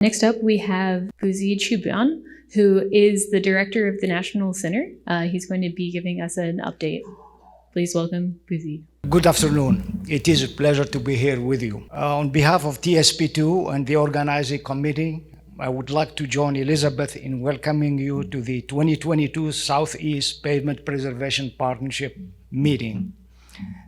Next up, we have Bouzid Choubane, who is the director of the National Center. He's going to be giving us an update. Please welcome Bouzid. Good afternoon. It is a pleasure to be here with you. On behalf of TSP2 and the organizing committee, I would like to join Elizabeth in welcoming you to the 2022 Southeast Pavement Preservation Partnership meeting.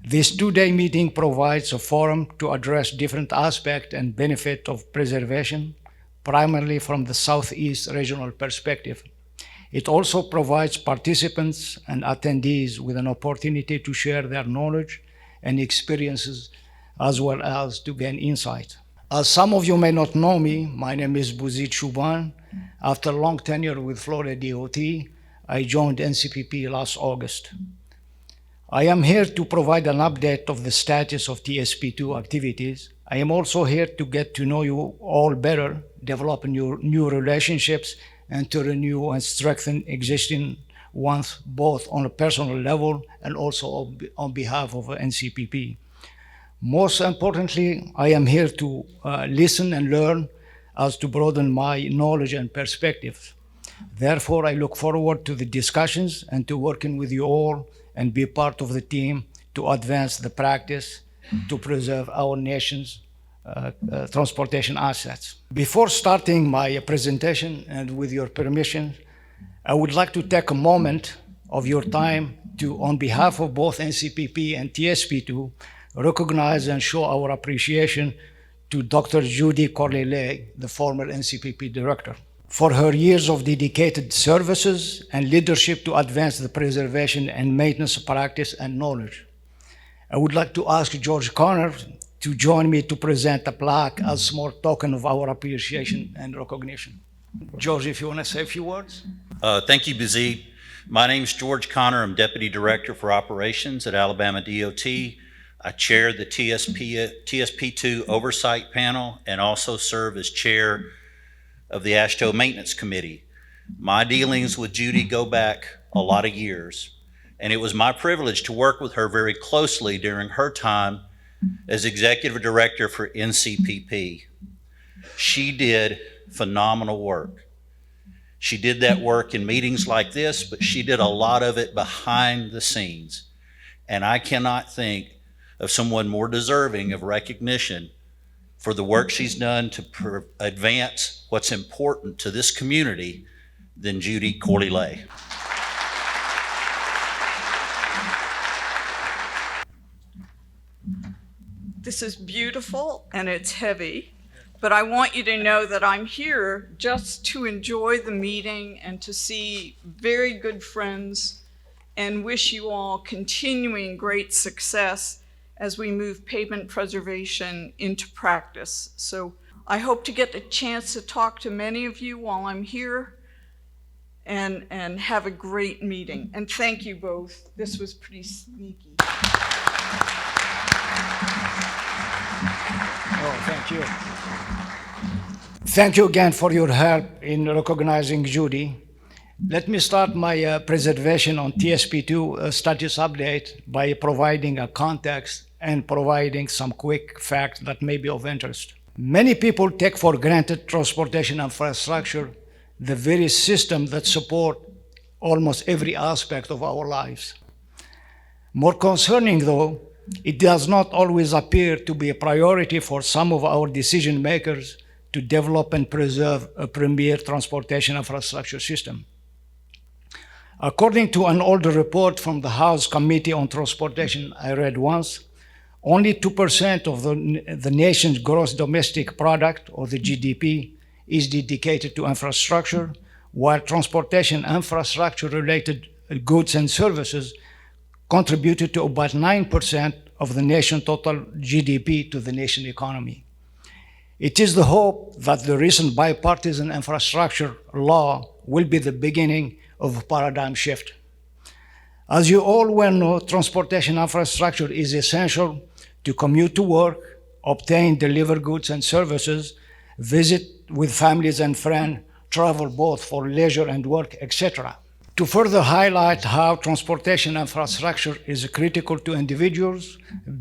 This two-day meeting provides a forum to address different aspects and benefits of preservation, primarily from the Southeast regional perspective. It also provides participants and attendees with an opportunity to share their knowledge and experiences, as well as to gain insight. As some of you may not know me, my name is Bouzid Choubane. After a long tenure with Florida DOT, I joined NCPP last August. I am here to provide an update of the status of TSP2 activities. I am also here to get to know you all better, develop new relationships, and to renew and strengthen existing ones, both on a personal level and also on behalf of NCPP. Most importantly, I am here to listen and learn as to broaden my knowledge and perspectives. Therefore, I look forward to the discussions and to working with you all and be part of the team to advance the practice to preserve our nation's transportation assets. Before starting my presentation, and with your permission, I would like to take a moment of your time to, on behalf of both NCPP and TSP2, recognize and show our appreciation to Dr. Judy Corley, the former NCPP director, for her years of dedicated services and leadership to advance the preservation and maintenance practice and knowledge. I would like to ask George Connor to join me to present a plaque as a small token of our appreciation and recognition. George, if you want to say a few words. Thank you, Bouzid. My name is George Connor. I'm Deputy Director for Operations at Alabama DOT. I chair the TSP2 Oversight Panel and also serve as chair of the AASHTO Maintenance Committee. My dealings with Judy go back a lot of years, and it was my privilege to work with her very closely during her time as Executive Director for NCPP. She did phenomenal work. She did that work in meetings like this, but she did a lot of it behind the scenes. And I cannot think of someone more deserving of recognition for the work she's done to advance what's important to this community than Judy Corley. This is beautiful and it's heavy, but I want you to know that I'm here just to enjoy the meeting and to see very good friends and wish you all continuing great success as we move pavement preservation into practice. So I hope to get the chance to talk to many of you while I'm here and have a great meeting. And thank you both. This was pretty sneaky. Oh, thank you. Thank you again for your help in recognizing Judy. Let me start my presentation on TSP2 status update by providing a context and providing some quick facts that may be of interest. Many people take for granted transportation infrastructure, the very system that supports almost every aspect of our lives. More concerning though, it does not always appear to be a priority for some of our decision makers to develop and preserve a premier transportation infrastructure system. According to an older report from the House Committee on Transportation I read once, only 2% of the nation's gross domestic product, or the GDP, is dedicated to infrastructure, while transportation infrastructure-related goods and services contributed to about 9% of the nation's total GDP to the nation's economy. It is the hope that the recent bipartisan infrastructure law will be the beginning of a paradigm shift. As you all well know, transportation infrastructure is essential to commute to work, obtain, deliver goods and services, visit with families and friends, travel both for leisure and work, etc. To further highlight how transportation infrastructure is critical to individuals,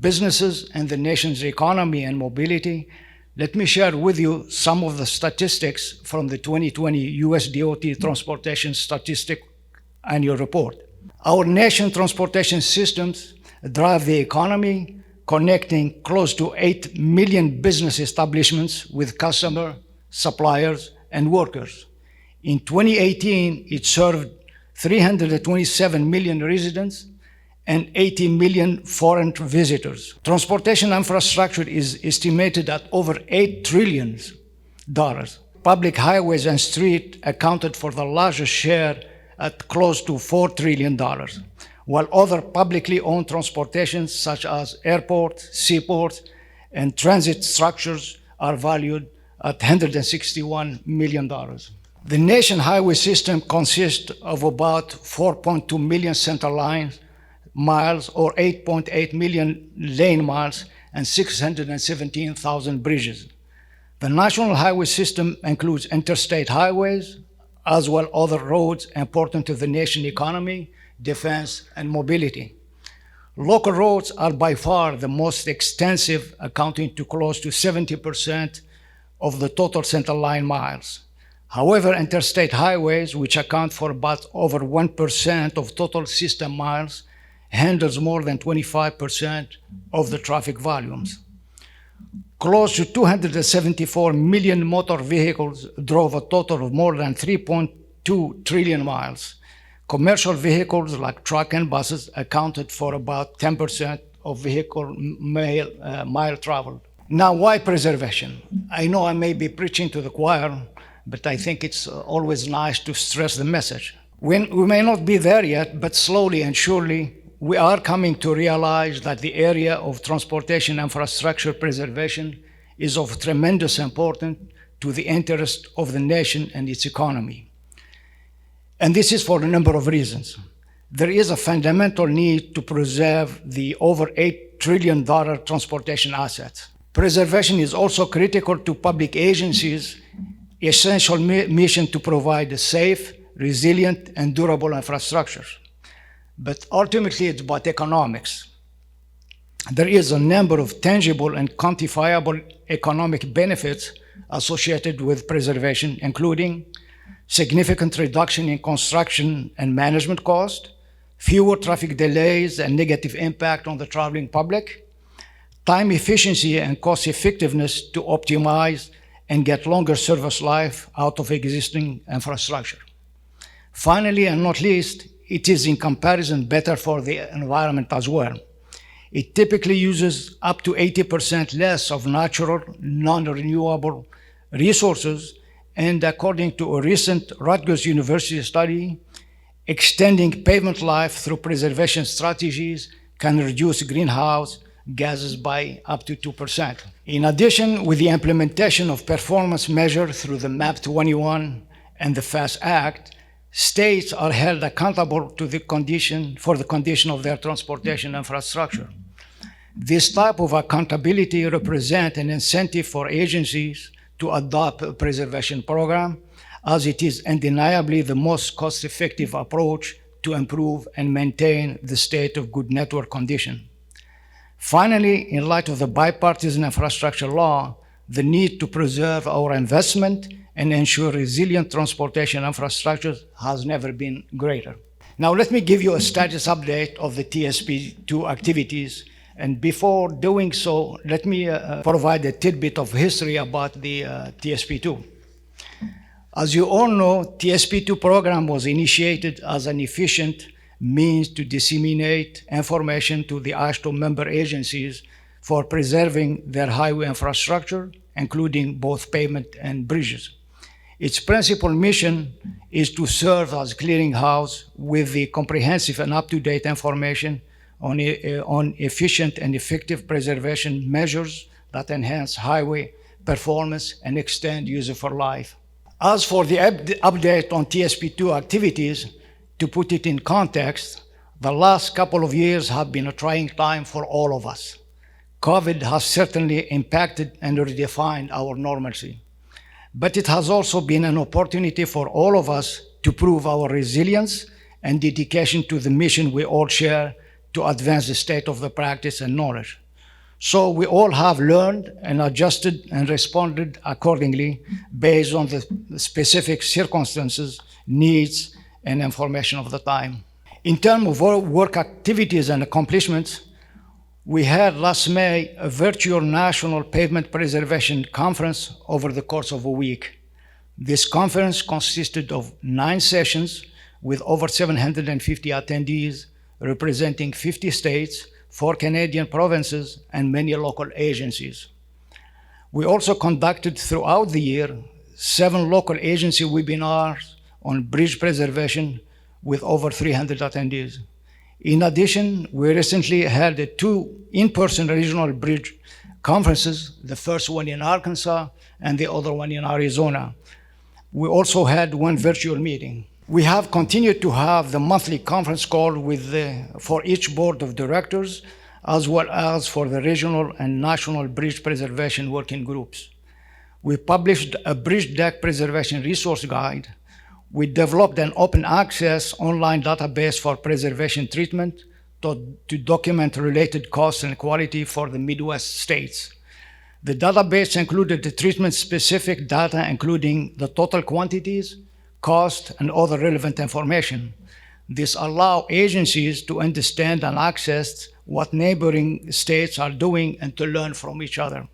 businesses, and the nation's economy and mobility, Let me share with you some of the statistics from the 2020 US DOT Transportation Statistic Annual Report. Our nation transportation systems drive the economy, connecting close to 8 million business establishments with customers, suppliers, and workers. In 2018, it served 327 million residents and 80 million foreign visitors. Transportation infrastructure is estimated at over $8 trillion. Public highways and streets accounted for the largest share at close to $4 trillion, while other publicly owned transportations such as airports, seaports, and transit structures are valued at $161 million. The nation highway system consists of about 4.2 million center line miles or 8.8 million lane miles and 617,000 bridges. The national highway system includes interstate highways, as well as other roads important to the nation's economy, defense, and mobility. Local roads are by far the most extensive, accounting to close to 70% of the total center line miles. However, interstate highways, which account for about over 1% of total system miles, handles more than 25% of the traffic volumes. Close to 274 million motor vehicles drove a total of more than 3.2 trillion miles. Commercial vehicles like trucks and buses accounted for about 10% of vehicle mile traveled. Now, why preservation? I know I may be preaching to the choir, but I think it's always nice to stress the message. We may not be there yet, but slowly and surely, we are coming to realize that the area of transportation infrastructure preservation is of tremendous importance to the interest of the nation and its economy. And this is for a number of reasons. There is a fundamental need to preserve the over $8 trillion transportation assets. Preservation is also critical to public agencies' essential mission to provide a safe, resilient, and durable infrastructure. But ultimately, it's about economics. There is a number of tangible and quantifiable economic benefits associated with preservation, including significant reduction in construction and management cost, fewer traffic delays and negative impact on the traveling public, time efficiency and cost effectiveness to optimize and get longer service life out of existing infrastructure. Finally, and not least, it is in comparison better for the environment as well. It typically uses up to 80% less of natural, non-renewable resources, and according to a recent Rutgers University study, extending pavement life through preservation strategies can reduce greenhouse gases by up to 2%. In addition, with the implementation of performance measures through the MAP 21 and the FAST Act, states are held accountable to the condition of their transportation infrastructure. This type of accountability represents an incentive for agencies to adopt a preservation program, as it is undeniably the most cost-effective approach to improve and maintain the state of good network condition. Finally, in light of the bipartisan infrastructure law, the need to preserve our investment and ensure resilient transportation infrastructure has never been greater. Now, let me give you a status update of the TSP2 activities. And before doing so, let me provide a tidbit of history about the TSP2. As you all know, TSP2 program was initiated as an efficient means to disseminate information to the AASHTO member agencies for preserving their highway infrastructure, including both pavement and bridges. Its principal mission is to serve as clearinghouse with the comprehensive and up-to-date information on efficient and effective preservation measures that enhance highway performance and extend useful life. As for the update on TSP2 activities, to put it in context, the last couple of years have been a trying time for all of us. COVID has certainly impacted and redefined our normalcy. But it has also been an opportunity for all of us to prove our resilience and dedication to the mission we all share to advance the state of the practice and knowledge. So we all have learned and adjusted and responded accordingly based on the specific circumstances, needs, and information of the time. In terms of work activities and accomplishments, we had last May a virtual National Pavement Preservation Conference over the course of a week. This conference consisted of 9 sessions with over 750 attendees representing 50 states, 4 Canadian provinces, and many local agencies. We also conducted throughout the year 7 local agency webinars on bridge preservation with over 300 attendees. In addition, we recently had 2 in-person regional bridge conferences, the first one in Arkansas and the other one in Arizona. We also had 1 virtual meeting. We have continued to have the monthly conference call for each board of directors, as well as for the regional and national bridge preservation working groups. We published a bridge deck preservation resource guide. We developed an open access online database for preservation treatment to document related costs and quality for the Midwest states. The database included the treatment-specific data, including the total quantities, cost, and other relevant information. This allows agencies to understand and access what neighboring states are doing and to learn from each other.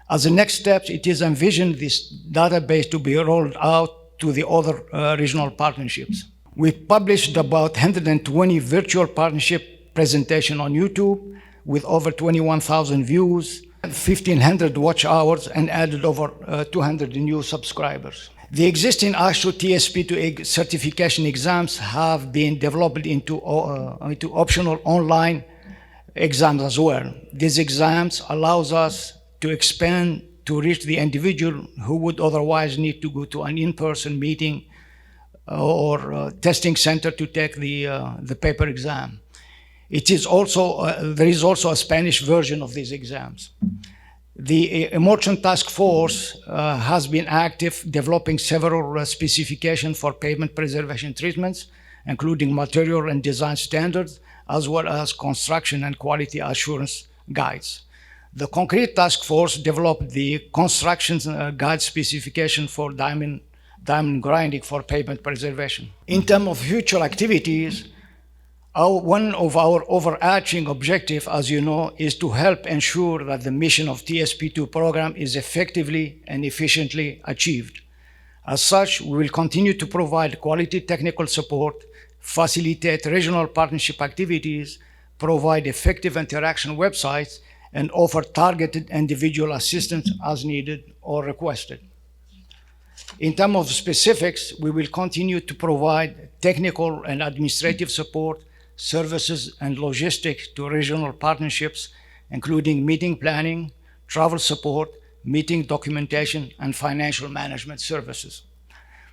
As a next step, it is envisioned this database to be rolled out to the other regional partnerships. We published about 120 virtual partnership presentations on YouTube with over 21,000 views, 1,500 watch hours, and added over 200 new subscribers. The existing ASHTO TSP2 certification exams have been developed into optional online exams as well. These exams allows us to expand to reach the individual who would otherwise need to go to an in-person meeting or testing center to take the paper exam. It is also, there is also a Spanish version of these exams. The Emergent Task Force has been active developing several specifications for pavement preservation treatments, including material and design standards, as well as construction and quality assurance guides. The Concrete Task Force developed the construction guide specification for diamond grinding for pavement preservation. In terms of future activities, one of our overarching objectives, as you know, is to help ensure that the mission of TSP2 program is effectively and efficiently achieved. As such, we will continue to provide quality technical support, facilitate regional partnership activities, provide effective interaction websites, and offer targeted individual assistance as needed or requested. In terms of specifics, we will continue to provide technical and administrative support, services, and logistics to regional partnerships, including meeting planning, travel support, meeting documentation, and financial management services.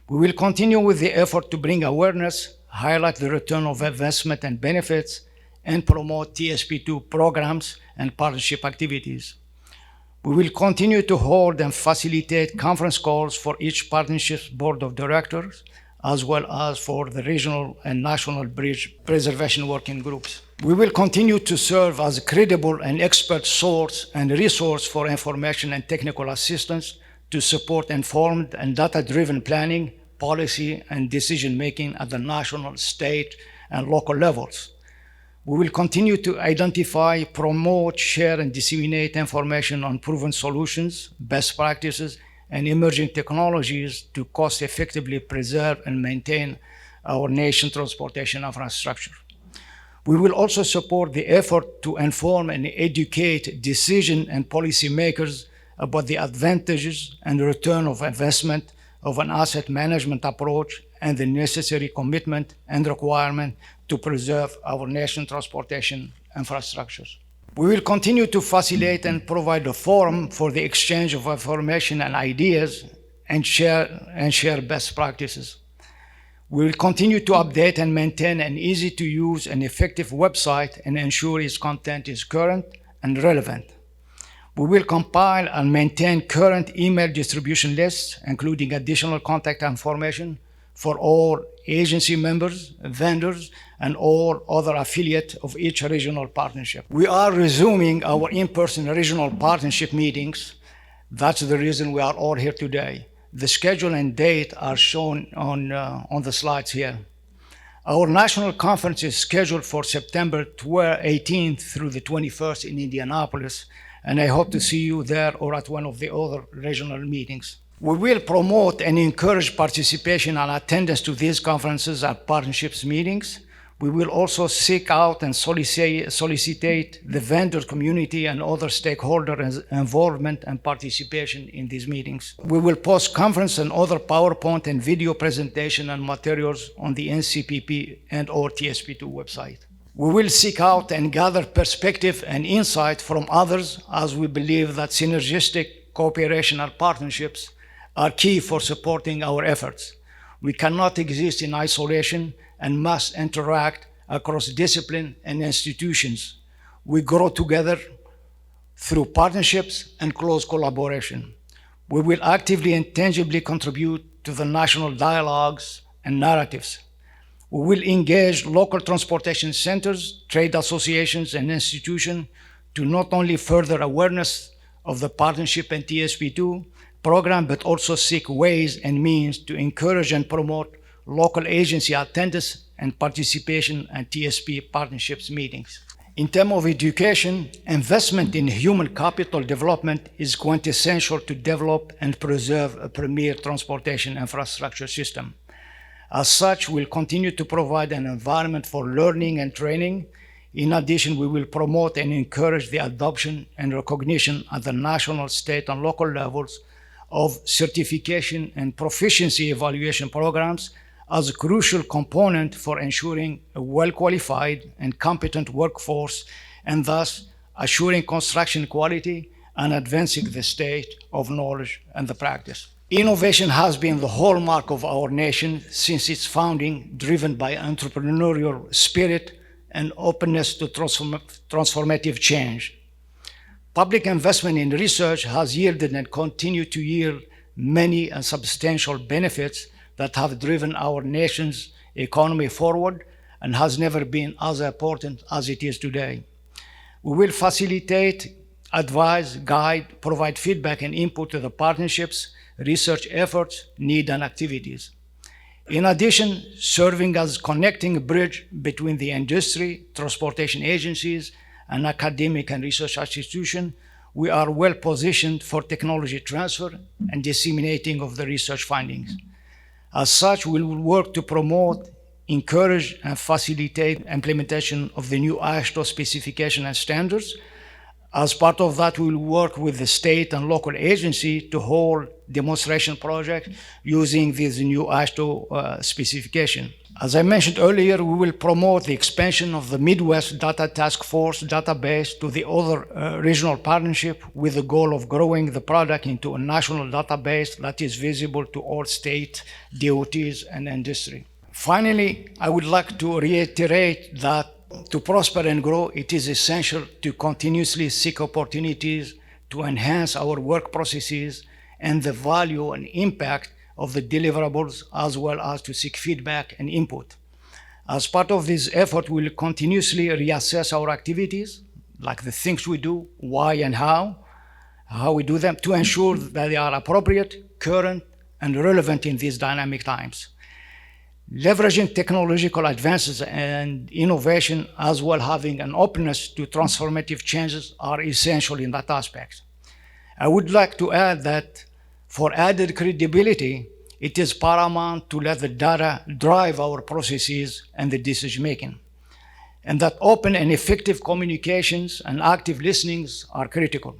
We will continue with the effort to bring awareness, highlight the return of investment and benefits, and promote TSP2 programs and partnership activities. We will continue to hold and facilitate conference calls for each partnership's board of directors, as well as for the regional and national bridge preservation working groups. We will continue to serve as a credible and expert source and resource for information and technical assistance to support informed and data-driven planning, policy, and decision-making at the national, state, and local levels. We will continue to identify, promote, share, and disseminate information on proven solutions, best practices, and emerging technologies to cost-effectively preserve and maintain our nation's transportation infrastructure. We will also support the effort to inform and educate decision and policymakers about the advantages and return of investment of an asset management approach and the necessary commitment and requirement to preserve our nation's transportation infrastructures. We will continue to facilitate and provide a forum for the exchange of information and ideas and share best practices. We will continue to update and maintain an easy-to-use and effective website and ensure its content is current and relevant. We will compile and maintain current email distribution lists, including additional contact information for all agency members, vendors, and all other affiliates of each regional partnership. We are resuming our in-person regional partnership meetings. That's the reason we are all here today. The schedule and date are shown on the slides here. Our national conference is scheduled for September 18th through the 21st in Indianapolis, and I hope to see you there or at one of the other regional meetings. We will promote and encourage participation and attendance to these conferences and partnerships meetings. We will also seek out and solicit the vendor community and other stakeholders' involvement and participation in these meetings. We will post conference and other PowerPoint and video presentation and materials on the NCPP and or TSP2 website. We will seek out and gather perspective and insight from others, as we believe that synergistic cooperation and partnerships are key for supporting our efforts. We cannot exist in isolation and must interact across discipline and institutions. We grow together through partnerships and close collaboration. We will actively and tangibly contribute to the national dialogues and narratives. We will engage local transportation centers, trade associations, and institutions to not only further awareness of the partnership and TSP2 program, but also seek ways and means to encourage and promote local agency attendance and participation at TSP partnerships meetings. In terms of education, investment in human capital development is quintessential to develop and preserve a premier transportation infrastructure system. As such, we'll continue to provide an environment for learning and training. In addition, we will promote and encourage the adoption and recognition at the national, state, and local levels of certification and proficiency evaluation programs as a crucial component for ensuring a well-qualified and competent workforce, and thus assuring construction quality and advancing the state of knowledge and the practice. Innovation has been the hallmark of our nation since its founding, driven by entrepreneurial spirit and openness to transformative change. Public investment in research has yielded and continues to yield many and substantial benefits that have driven our nation's economy forward and has never been as important as it is today. We will facilitate, advise, guide, provide feedback and input to the partnerships, research efforts, needs, and activities. In addition, serving as connecting bridge between the industry, transportation agencies, and academic and research institutions, we are well positioned for technology transfer and disseminating of the research findings. As such, we will work to promote, encourage, and facilitate implementation of the new AASHTO specification and standards. As part of that, we will work with the state and local agency to hold demonstration projects using this new AASHTO specification. As I mentioned earlier, we will promote the expansion of the Midwest Data Task Force database to the other regional partnership with the goal of growing the product into a national database that is visible to all state DOTs and industry. Finally, I would like to reiterate that to prosper and grow, it is essential to continuously seek opportunities to enhance our work processes and the value and impact of the deliverables, as well as to seek feedback and input. As part of this effort, we will continuously reassess our activities, like the things we do, why and how we do them, to ensure that they are appropriate, current, and relevant in these dynamic times. Leveraging technological advances and innovation, as well having an openness to transformative changes, are essential in that aspect. I would like to add that for added credibility, it is paramount to let the data drive our processes and the decision making, and that open and effective communications and active listenings are critical.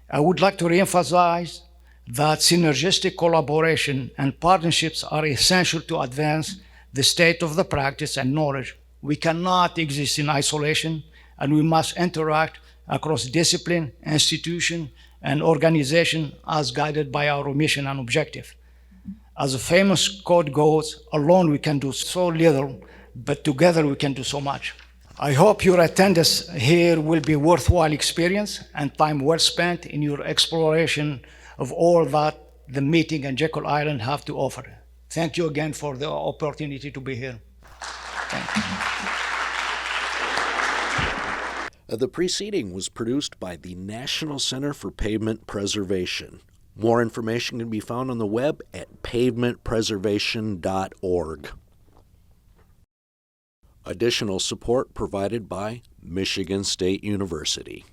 I would like to reemphasize that synergistic collaboration and partnerships are essential to advance the state of the practice and knowledge. We cannot exist in isolation, and we must interact across discipline, institution, and organization as guided by our mission and objective. As a famous quote goes, alone we can do so little, but together we can do so much. I hope your attendance here will be a worthwhile experience and time well spent in your exploration of all that the meeting and Jekyll Island have to offer. Thank you again for the opportunity to be here. Thank you. The preceding was produced by the National Center for Pavement Preservation. More information can be found on the web at pavementpreservation.org. Additional support provided by Michigan State University.